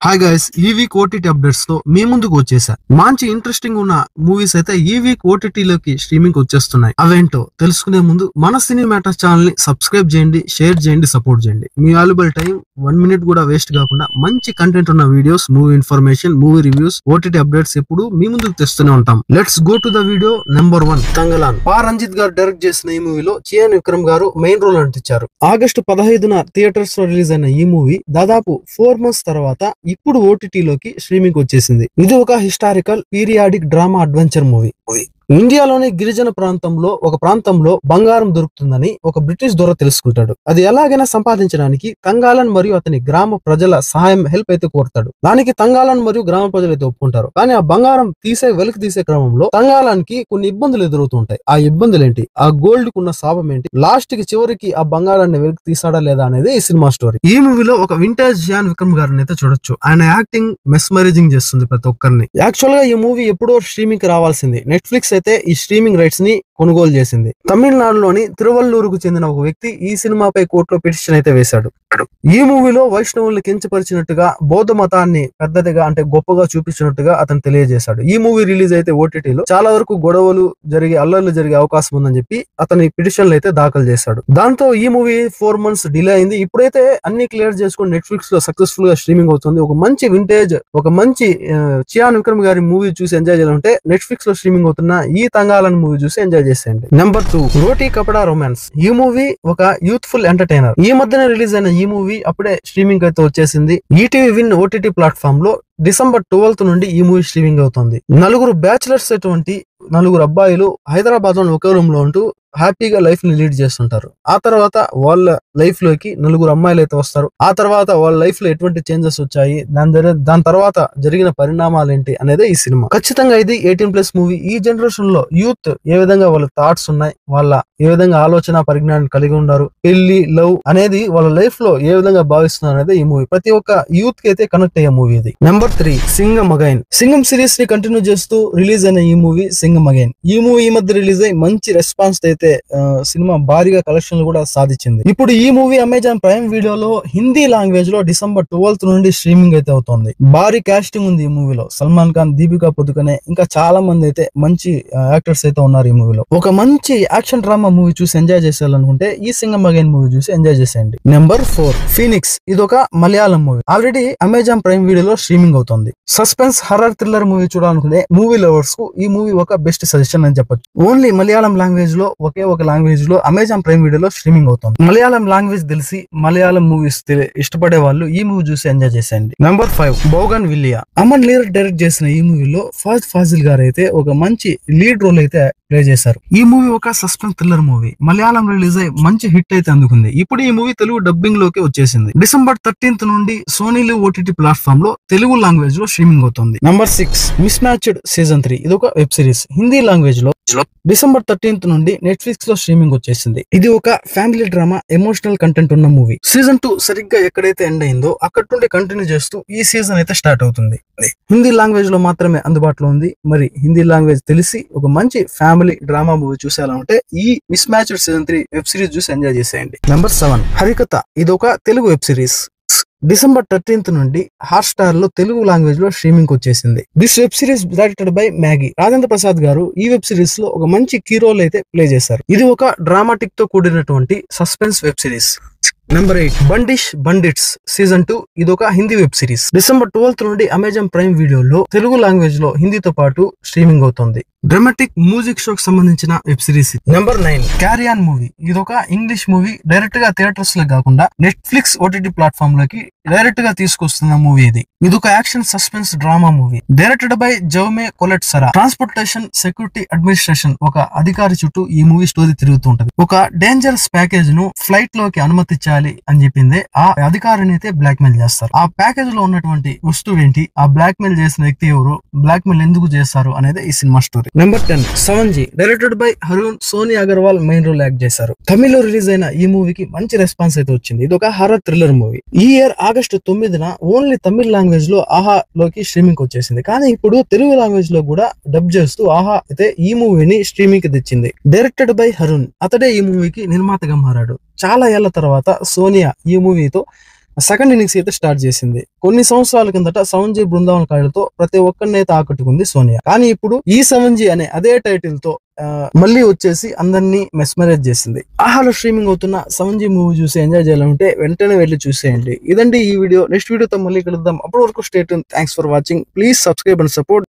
Hi guys, ఈ week OTT updates తో మీ ముందుకు వచ్చేసా. మంచి ఇంట్రెస్టింగ్ ఉన్న మూవీస్ అయితే ఈ వీక్ ఓటీటీలోకి స్ట్రీమింగ్ వచ్చేస్తున్నాయి. అవేంటో తెలుసుకునే ముందు మన సినీ మ్యాటర్స్ ఛానల్ ని సబ్స్క్రైబ్ చేయండి, షేర్ చేయండి, సపోర్ట్ చేయండి. మీ వాల్యుబుల్ టైం 1 మినిట్ కూడా వేస్ట్ కాకుండా మంచి కంటెంట్ ఉన్న videos, movie information, movie reviews, OTT updates ఎప్పుడు మీ ముందుకు తెస్తూనే ఉంటాం. Let's go to the video. Number 1, Thangalaan. Ranjith గారు డైరెక్ట్ చేసిన ఈ మూవీలో చియాన్ విక్రమ్ గారు మెయిన్ రోల్ నటించారు. ఆగస్టు 15న థియేటర్స్ లో రిలీజ్ అయిన ఈ మూవీ దాదాపు 4 మంత్స్ తర్వాత ఇప్పుడు ఓటీటీలోకి స్ట్రీమింగ్ వచ్చేసింది. ఇది ఒక historical periodic drama adventure movie. ఇండియాలోని గిరిజన ఒక ప్రాంతంలో బంగారం దొరుకుతుందని ఒక బ్రిటిష్ దొర తెలుసుకుంటాడు. అది ఎలాగైనా సంపాదించడానికి తంగాలన్ మరియు అతని గ్రామ ప్రజల హెల్ప్ అయితే కోరుతాడు. దానికి తంగాలన్ మరియు గ్రామ ప్రజలు అయితే ఒప్పుకుంటారు. కానీ ఆ బంగారం వెలికి తీసే క్రమంలో తంగాలన్ కి కొన్ని ఇబ్బందులు ఎదురవుతుంటాయి. ఆ ఇబ్బందులు ఏంటి, ఆ గోల్డ్ కున్న శాపం ఏంటి, లాస్ట్ కి చివరికి ఆ బంగారాన్ని వెలికి తీసాడా లేదా అనేది ఈ సినిమా స్టోరీ. ఈ మూవీలో ఒక వింటేజ్ జియాన్ విక్రమ్ గారిని అయితే చూడొచ్చు. ఆయన యాక్టింగ్ మెస్మరైజింగ్ చేస్తుంది ప్రతి ఒక్కరిని. యాక్చువల్ గా ఈ మూవీ ఎప్పుడో స్ట్రీమింగ్ కి రావాల్సింది. నెట్ఫ్లిక్స్ అయితే ఈ స్ట్రీమింగ్ రైట్స్ ని కొనుగోలు చేసింది. తమిళనాడులోని తిరువల్లూరుకు చెందిన ఒక వ్యక్తి ఈ సినిమాపై కోర్టులో పిటిషన్ అయితే వేశాడు. ఈ మూవీలో వైష్ణవుల్ని కించపరిచినట్టుగా, బౌద్ధ మతాన్ని పెద్దదిగా అంటే గొప్పగా చూపించినట్టుగా అతను తెలియజేశాడు. ఈ మూవీ రిలీజ్ అయితే ఓటీటీలో చాలా వరకు గొడవలు అల్లర్లు జరిగే అవకాశం ఉందని చెప్పి అతని పిటిషన్లు అయితే దాఖలు చేశాడు. దాంతో ఈ మూవీ 4 మంత్స్ డిలే అయింది. ఇప్పుడైతే అన్ని క్లియర్ చేసుకుని నెట్ఫ్లిక్స్ లో సక్సెస్ఫుల్ గా స్ట్రీమింగ్ అవుతుంది. ఒక మంచి వింటేజ్, ఒక మంచి చియాన్ విక్రమ్ గారి మూవీ చూసి ఎంజాయ్ చేయాలంటే నెట్ఫ్లిక్స్ లో స్ట్రీమింగ్ అవుతున్న ఈ తంగాలన్ మూవీ చూసి ఎంజాయ్ చేసేయండి. నెంబర్ 2, రోటీ కపడా రొమాన్స్. ఈ మూవీ ఒక యూత్ఫుల్ ఎంటర్టైనర్. ఈ మధ్యన రిలీజ్ అయిన ఈ మూవీ అప్పుడే స్ట్రీమింగ్ అయితే వచ్చేసింది. ఈటీవీ విన్ ఓటీటీ ప్లాట్ఫామ్ లో డిసెంబర్ 12th నుండి ఈ మూవీ స్ట్రీమింగ్ అవుతుంది. 4 బ్యాచులర్స్ అటువంటి 4 అబ్బాయిలు హైదరాబాద్ లో ఒకే రూమ్ లో ఉంటూ హ్యాపీగా లైఫ్ ని లీడ్ చేస్తుంటారు. ఆ తర్వాత వాళ్ళ లైఫ్ లోకి 4 అమ్మాయిలు అయితే వస్తారు. ఆ తర్వాత వాళ్ళ లైఫ్ లో ఎటువంటి చేంజెస్ వచ్చాయి, దాని తర్వాత జరిగిన పరిణామాలు ఏంటి అనేది ఈ సినిమా. ఖచ్చితంగా ఇది 18+ మూవీ. ఈ జనరేషన్ లో యూత్ ఏ విధంగా వాళ్ళ థాట్స్ ఉన్నాయి, వాళ్ళ ఏ విధంగా ఆలోచన పరిజ్ఞానం కలిగి ఉన్నారు, పెళ్లి, లవ్ అనేది వాళ్ళ లైఫ్ లో ఏ విధంగా భావిస్తున్నారు అనేది ఈ మూవీ. ప్రతి ఒక్క యూత్ కి అయితే కనెక్ట్ అయ్యే మూవీ ఇది. Number 3, Singham again. Singham series ని కంటిన్యూ చేస్తూ రిలీజ్ అయిన ఈ మూవీ సింగం అగైన్. ఈ మూవీ ఈ మధ్య రిలీజ్ అయ్యి మంచి రెస్పాన్స్ అయితే సినిమా భారీగా కలెక్షన్లు కూడా సాధించింది. ఇప్పుడు ఈ మూవీ అమెజాన్ ప్రైమ్ వీడియోలో హిందీ లాంగ్వేజ్ లో డిసెంబర్ 12th నుండి స్ట్రీమింగ్ అయితే అవుతుంది. భారీ కాస్టింగ్ ఉంది ఈ మూవీలో. సల్మాన్ ఖాన్, దీపికా పదుకనే, ఇంకా చాలా మంది అయితే మంచి యాక్టర్స్ అయితే ఉన్నారు ఈ మూవీలో. ఒక మంచి యాక్షన్ డ్రామా మూవీ చూసి ఎంజాయ్ చేసేయాలనుకుంటే ఈ సింగం అగైన్ మూవీ చూసి ఎంజాయ్ చేసేయండి. Number 4, Phoenix. ఇది ఒక Malayalam movie. Already Amazon Prime వీడియోలో స్ట్రీమింగ్ అవుతుంది. సస్పెన్స్ హర్రర్ థ్రిల్లర్ మూవీ చూడాలనుకునే మూవీ లవర్స్ కు ఈ మూవీ ఒక బెస్ట్ సజెషన్ అని చెప్పొచ్చు. ఓన్లీ మలయాళం లాంగ్వేజ్ లో ఒకే ఒక లాంగ్వేజ్ లో అమెజాన్ ప్రైమ్ వీడియోలో స్ట్రీమింగ్ అవుతుంది. మలయాళం లాంగ్వేజ్ తెలిసి మలయాళం మూవీస్ ఇష్టపడే వాళ్ళు ఈ మూవీ చూసి ఎంజాయ్ చేసేయండి. నెంబర్ 5, బోగన్ విలియా. అమన్ లీర్ డైరెక్ట్ చేసిన ఈ మూవీలో ఫహద్ ఫాజిల్ గారు అయితే ఒక మంచి లీడ్ రోల్ అయితే ప్లే చేశారు. ఈ మూవీ ఒక suspense thriller movie. Malayalam release అయ్యి మంచి హిట్ అయితే అందుకుంది. ఇప్పుడు ఈ మూవీ తెలుగు డబ్బింగ్ లోకి వచ్చేసింది. డిసెంబర్ 13th నుండి సోనీ లివ్ ఓటీటీ ప్లాట్ఫామ్ లో తెలుగు లాంగ్వేజ్ లో స్ట్రీమింగ్ అవుతుంది. Number 6, miss matched season 3. ఇది ఒక వెబ్ సిరీస్. హిందీ లాంగ్వేజ్ లో డిసెంబర్ 13th నుండి నెట్ఫ్లిక్స్ లో స్ట్రీమింగ్ వచ్చేసింది. ఇది ఒక ఫ్యామిలీ డ్రామా, ఎమోషనల్ కంటెంట్ ఉన్న మూవీ. సీజన్ 2 సరిగ్గా ఎక్కడైతే ఎండ్ అయిందో అక్కడ నుండి కంటిన్యూ చేస్తూ ఈ సీజన్ అయితే స్టార్ట్ అవుతుంది. హిందీ లాంగ్వేజ్ లో మాత్రమే అందుబాటులో ఉంది. మరి హిందీ లాంగ్వేజ్ తెలిసి ఒక మంచి ఫ్యామిలీ డ్రామా మూవీ చూసేయాలంటే ఈ miss matched season 3 web series చూసి ఎంజాయ్ చేసేయండి. నెంబర్ 7, హరికథ. ఇది ఒక Telugu web series. December 13th నుండి హాట్ స్టార్ లో తెలుగు లాంగ్వేజ్ లో స్ట్రీమింగ్ వచ్చేసింది. This web series directed by Maggi. Rajendra Prasad గారు ఈ వెబ్ సిరీస్ లో ఒక మంచి కీ రోల్ అయితే ప్లే చేశారు. ఇది ఒక డ్రామాటిక్ తో కూడినటువంటి suspense web series. Number 8, Bandish Bandits season 2. ఇది ఒక Hindi web series. December 12th నుండి అమెజాన్ ప్రైమ్ వీడియోలో తెలుగు లాంగ్వేజ్ లో హిందీతో పాటు స్ట్రీమింగ్ అవుతుంది. డ్రామాటిక్ మ్యూజిక్ షోకి సంబంధించిన web series. Number 9, carry on movie. ఇది ఒక ఇంగ్లీష్ మూవీ. డైరెక్ట్ గా థియేటర్స్ లో కాకుండా నెట్ఫ్లిక్స్ ఓటీటీ ప్లాట్ఫామ్ లోకి డైరెక్ట్ గా తీసుకొస్తున్న మూవీ ఇది. ఇది ఒక action suspense drama movie. Directed by Jaume Collet Serra. Transportation security administration ఒక అధికారి చుట్టూ ఈ మూవీ స్టోరీ తిరుగుతూ ఉంటది. ఒక డేంజరస్ ప్యాకేజ్ ను ఫ్లైట్ లోకి అనుమతించాలి అని చెప్పిందే ఆ అధికారిని అయితే బ్లాక్ మెయిల్ చేస్తారు. ఆ ప్యాకేజ్ లో ఉన్నటువంటి వస్తువు ఏంటి, ఆ బ్లాక్ మెయిల్ చేసిన వ్యక్తి ఎవరు, బ్లాక్ మెయిల్ ఎందుకు చేస్తారు అనేది ఈ సినిమా స్టోరీ. నెంబర్ 10, సవన్జీ. Directed by Harun, Sonia Agarwal main role act చేశారు. తమిళ్ లో రిలీజ్ అయిన ఈ మూవీకి మంచి రెస్పాన్స్ అయితే వచ్చింది. ఇది ఒక హర్రర్ థ్రిల్లర్ మూవీ. ఈ ఇయర్ ఆగస్టు 9న ఓన్లీ తమిళ్ లాంగ్వేజ్ లో ఆహా లోకి స్ట్రీమింగ్ వచ్చేసింది. కానీ ఇప్పుడు తెలుగు లాంగ్వేజ్ లో కూడా డబ్ చేస్తూ ఆహా అయితే ఈ మూవీని స్ట్రీమింగ్ కి తెచ్చింది. Directed by Hurun. అతడే ఈ మూవీకి నిర్మాతగా మారాడు. చాలా ఏళ్ల తర్వాత సోనియా ఈ మూవీతో సెకండ్ ఇన్నింగ్స్ అయితే స్టార్ట్ చేసింది. కొన్ని సంవత్సరాల కిందట 7G బృందావన్ కాయలతో ప్రతి ఒక్కరిని అయితే ఆకట్టుకుంది సోనియా. కానీ ఇప్పుడు ఈ 7G అనే అదే టైటిల్ తో మళ్ళీ వచ్చేసి అందరినీ మెస్మరైజ్ చేసింది. ఆహాలో స్ట్రీమింగ్ అవుతున్న 7G మూవీ చూసి ఎంజాయ్ చేయాలంటే వెంటనే వెళ్ళి చూసేయండి. ఇదండి ఈ వీడియో. నెక్స్ట్ వీడియోతో మళ్ళీ కలుద్దాం. అప్పటి వరకు stay tune. Thanks for watching. Please subscribe and support.